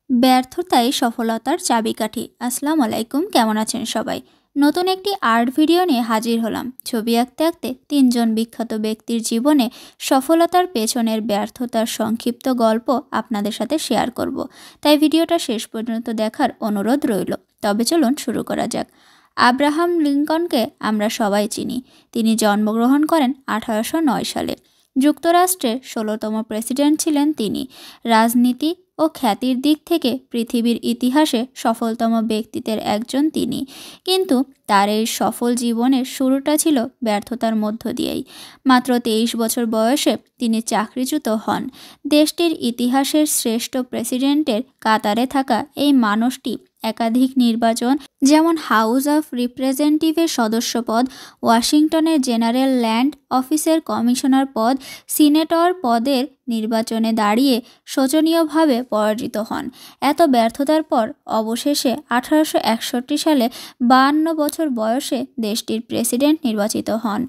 ব্যর্থতাই সফলতার চাবিকাঠি। আসসালামু আলাইকুম, কেমন আছেন সবাই? নতুন একটি আর্ট ভিডিও নিয়ে হাজির হলাম। ছবি আঁকতে আঁকতে তিনজন বিখ্যাত ব্যক্তির জীবনে সফলতার পেছনের ব্যর্থতার সংক্ষিপ্ত গল্প আপনাদের সাথে শেয়ার করব। তাই ভিডিওটা শেষ পর্যন্ত দেখার অনুরোধ রইল। তবে চলুন শুরু করা যাক। আব্রাহাম লিঙ্কনকে আমরা সবাই চিনি। তিনি জন্মগ্রহণ করেন 1809 সালে। যুক্তরাষ্ট্রের 16তম প্রেসিডেন্ট ছিলেন তিনি। রাজনীতি ও খ্যাতির দিক থেকে পৃথিবীর ইতিহাসে সফলতম ব্যক্তিত্বের একজন তিনি। কিন্তু তার এই সফল জীবনের শুরুটা ছিল ব্যর্থতার মধ্য দিয়েই। মাত্র 23 বছর বয়সে তিনি চাকরিচ্যুত হন। দেশটির ইতিহাসের শ্রেষ্ঠ প্রেসিডেন্টের কাতারে থাকা এই মানুষটি একাধিক নির্বাচন, যেমন হাউস অফ রিপ্রেজেন্টেটিভের সদস্য পদ, ওয়াশিংটনের জেনারেল ল্যান্ড অফিসের কমিশনার পদ, সিনেটর পদের নির্বাচনে দাঁড়িয়ে শোচনীয়ভাবে পরাজিত হন। এত ব্যর্থতার পর অবশেষে 1861 সালে 52 বছর বয়সে দেশটির প্রেসিডেন্ট নির্বাচিত হন।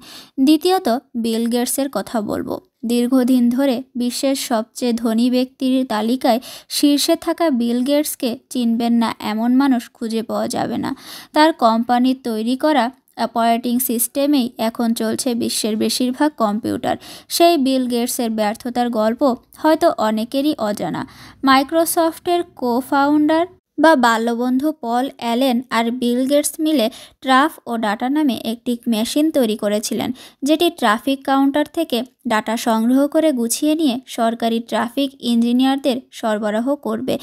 দ্বিতীয়ত, বিল গেটসের কথা বলবো। দীর্ঘদিন ধরে বিশ্বের সবচেয়ে ধনী ব্যক্তির তালিকায় শীর্ষে থাকা বিল গেটসকে চিনবেন না এমন মানুষ খুঁজে পাওয়া যাবে না। তার কোম্পানির তৈরি করা অপারেটিং সিস্টেমেই এখন চলছে বিশ্বের বেশিরভাগ কম্পিউটার। সেই বিল গেটসের ব্যর্থতার গল্প হয়তো অনেকেরই অজানা। মাইক্রোসফটের কো-ফাউন্ডার বা বাল্যবন্ধু পল অ্যালেন আর বিল গেটস মিলে ট্রাফ ও ডাটা নামে একটি মেশিন তৈরি করেছিলেন, যেটি ট্রাফিক কাউন্টার থেকে ডাটা সংগ্রহ করে গুছিয়ে নিয়ে সরকারি ট্রাফিক ইঞ্জিনিয়ারদের সরবরাহ করবে।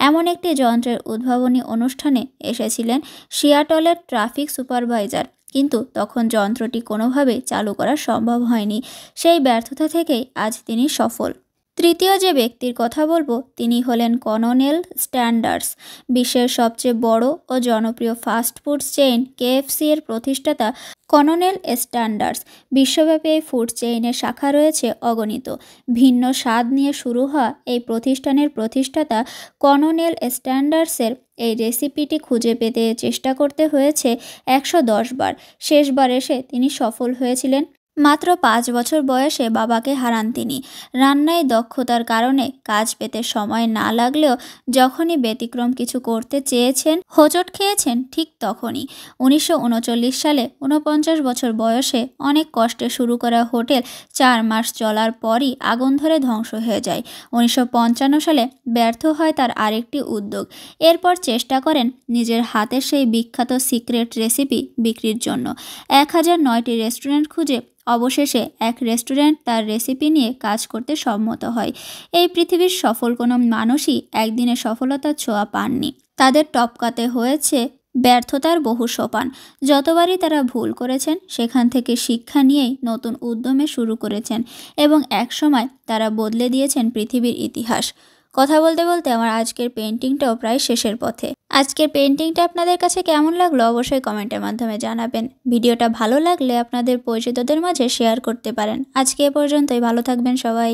এমন একটি যন্ত্রের উদ্ভাবনী অনুষ্ঠানে এসেছিলেন সিয়াটলের ট্রাফিক সুপারভাইজার, কিন্তু তখন যন্ত্রটি কোনোভাবেই চালু করা সম্ভব হয়নি। সেই ব্যর্থতা থেকেই আজ তিনি সফল। তৃতীয় যে ব্যক্তির কথা বলবো তিনি হলেন কর্নেল স্যান্ডার্স। বিশ্বের সবচেয়ে বড় ও জনপ্রিয় ফাস্টফুড চেইন কেএফসি এর প্রতিষ্ঠাতা কর্নেল স্যান্ডার্স। বিশ্বব্যাপী এই ফুড চেইনের শাখা রয়েছে অগণিত। ভিন্ন স্বাদ নিয়ে শুরু হওয়া এই প্রতিষ্ঠানের প্রতিষ্ঠাতা কর্নেল স্যান্ডার্সের এই রেসিপিটি খুঁজে পেতে চেষ্টা করতে হয়েছে 110 বার। শেষবার এসে তিনি সফল হয়েছিলেন। মাত্র 5 বছর বয়সে বাবাকে হারান তিনি। রান্নায় দক্ষতার কারণে কাজ পেতে সময় না লাগলেও যখনই ব্যতিক্রম কিছু করতে চেয়েছেন, হোঁচট খেয়েছেন ঠিক তখনই। 1939 সালে 49 বছর বয়সে অনেক কষ্টে শুরু করা হোটেল 4 মাস চলার পরই আগুন ধরে ধ্বংস হয়ে যায়। 1955 সালে ব্যর্থ হয় তার আরেকটি উদ্যোগ। এরপর চেষ্টা করেন নিজের হাতের সেই বিখ্যাত সিক্রেট রেসিপি বিক্রির জন্য। 1009টি রেস্টুরেন্ট খুঁজে অবশেষে এক রেস্টুরেন্ট তার রেসিপি নিয়ে কাজ করতে সম্মত হয়। এই পৃথিবীর সফল কোনো মানুষই একদিনে সফলতার ছোঁয়া পাননি। তাদের টপকাতে হয়েছে ব্যর্থতার বহু সোপান। যতবারই তারা ভুল করেছেন, সেখান থেকে শিক্ষা নিয়েই নতুন উদ্যমে শুরু করেছেন এবং একসময় তারা বদলে দিয়েছেন পৃথিবীর ইতিহাস। কথা বলতে বলতে আমার আজকের পেন্টিংটাও প্রায় শেষের পথে। আজকের পেন্টিংটা আপনাদের কাছে কেমন লাগলো অবশ্যই কমেন্টের মাধ্যমে জানাবেন। ভিডিওটা ভালো লাগলে আপনাদের পরিচিতদের মাঝে শেয়ার করতে পারেন। আজকে এ পর্যন্তই, ভালো থাকবেন সবাই।